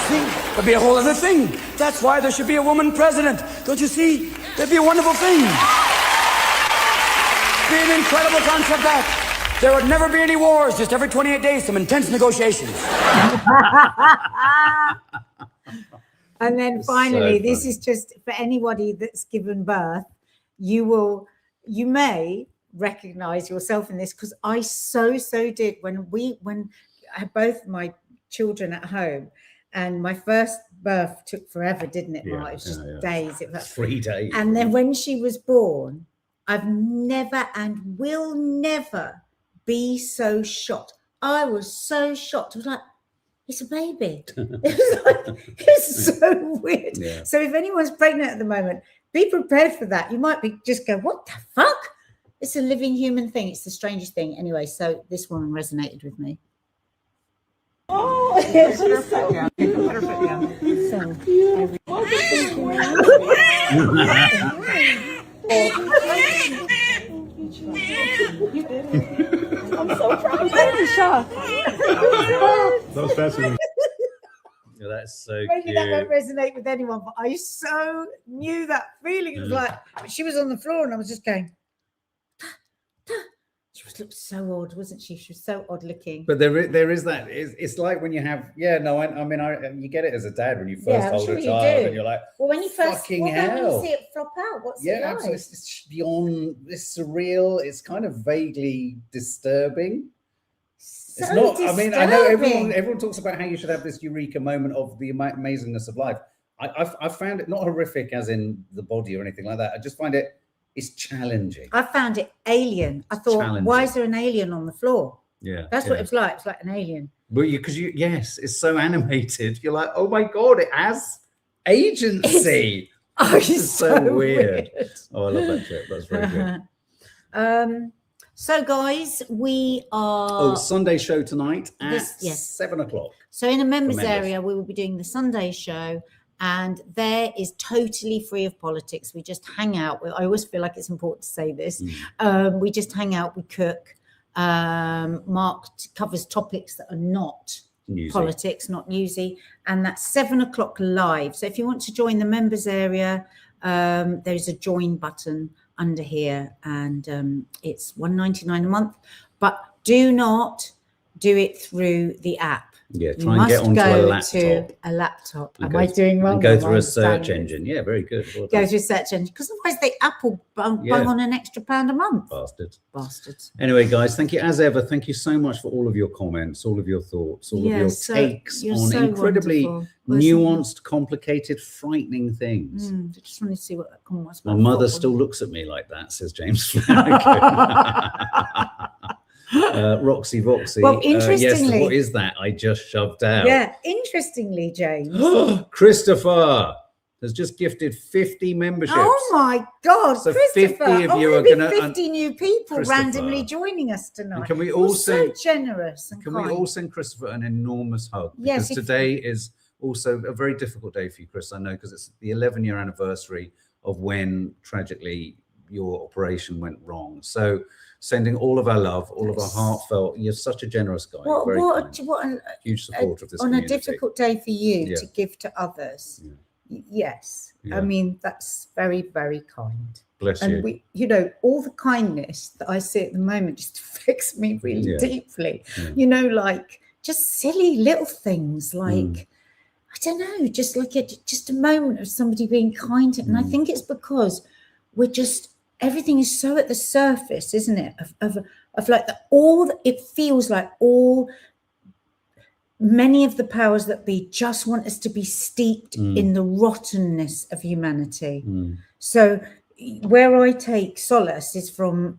See, there'd be a whole other thing. That's why there should be a woman president. Don't you see? That'd be a wonderful thing. be an incredible concept act. There would never be any wars, just every 28 days, some intense negotiations. And then finally, this is just for anybody that's given birth, you may recognize yourself in this, because I so did when I had both my children at home, and my first birth took forever, didn't it, Mark? It was just days. It was 3 days. And then when she was born, I've never and will never be so shocked. I was so shocked. I was like, it's a baby. It's so weird. Yeah. So if anyone's pregnant at the moment, be prepared for that. You might be just go, what the fuck? It's a living human thing. It's the strangest thing. Anyway, so this woman resonated with me. Oh, she's so I'm so proud of That was fascinating. Yeah, that's so maybe cute. that won't resonate with anyone, but I so knew that feeling. It was like she was on the floor and I was just going. She looked so odd, wasn't she? She was so odd looking. But there is that. It's like when you have, you get it as a dad when you first hold a child, and you're like, well, when you first, fucking when hell. you see it flop out, what's it like? Absolutely. It's beyond. It's surreal. It's kind of vaguely disturbing. So it's not. disturbing. I know everyone talks about how you should have this eureka moment of the amazingness of life. I found it not horrific as in the body or anything like that. I just find it's challenging. I found it alien. I thought, why is there an alien on the floor? Yeah, that's what it was like. It's like an alien. Well, yes, it's so animated. You're like, oh my god, it has agency. It's so weird. Oh, I love that clip. That's very good. So, guys, we are. Sunday show tonight at 7 o'clock. So, in a members area, we will be doing the Sunday show. And there is totally free of politics. We just hang out. I always feel like it's important to say this. We just hang out. We cook. Mark covers topics that are not newsy. Politics, not newsy. And that's 7 o'clock live. So if you want to join the members area, there's a join button under here. And it's $1.99 a month. But do not do it through the app. Yeah, try and get onto a laptop. Am I doing wrong? And go through a search engine. Yeah, very good. Go through a search engine, because otherwise they Apple bung on an extra £1 a month. Bastards. Anyway, guys, thank you as ever. Thank you so much for all of your comments, all of your thoughts, all of your takes on incredibly nuanced, complicated, frightening things. I just wanted to see what that comment was. My mother still looks at me like that, says James. Roxy Voxy. Well, interestingly, yes, what is that? I just shoved out. Yeah, interestingly, James. Christopher has just gifted 50 memberships. Oh my God, so Christopher! 50 of you are going to 50 new people randomly joining us tonight. And can we all send? So generous and can kind. we all send Christopher an enormous hug? Yes. Because today is also a very difficult day for you, Chris. I know, because it's the 11-year anniversary of when tragically your operation went wrong. So sending all of our love, all of our heartfelt. You're such a generous guy. What a huge supporter of this on community. A difficult day for you to give to others. Yes, I mean, that's very, very kind. Bless you. And we, all the kindness that I see at the moment just affects me really deeply. Like just silly little things, like I don't know, just like just a moment of somebody being kind. And I think it's because we're just. Everything is so at the surface, isn't it? Of like it feels like many of the powers that be just want us to be steeped in the rottenness of humanity. So where I take solace is from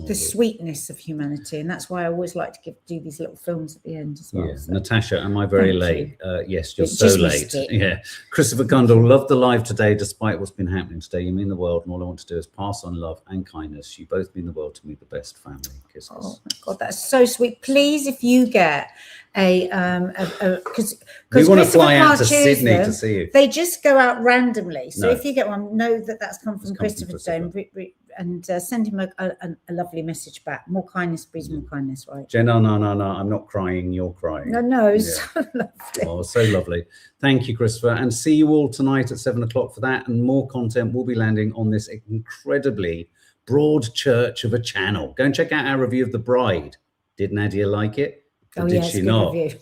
the sweetness of humanity, and that's why I always like to do these little films at the end as well. So. Natasha, am I very late? Yes, you're so late. Yeah, Christopher Gundle, loved the live today despite what's been happening today. You mean the world, and all I want to do is pass on love and kindness. You both mean the world to me, the best family. Kisses. Oh my God, that's so sweet. Please, if you get because we want to fly out to Sydney to see you. They just go out randomly. So if you get one, know that that's come from Christopher today, and send him a lovely message back. More kindness breeds more kindness, right? Jen, no, I'm not crying. You're crying. No, it's so lovely. Oh, so lovely. Thank you, Christopher, and see you all tonight at 7 o'clock for that. And more content will be landing on this incredibly broad church of a channel. Go and check out our review of The Bride. Did Nadia like it? Or Oh, did yeah, it's she a good not? review.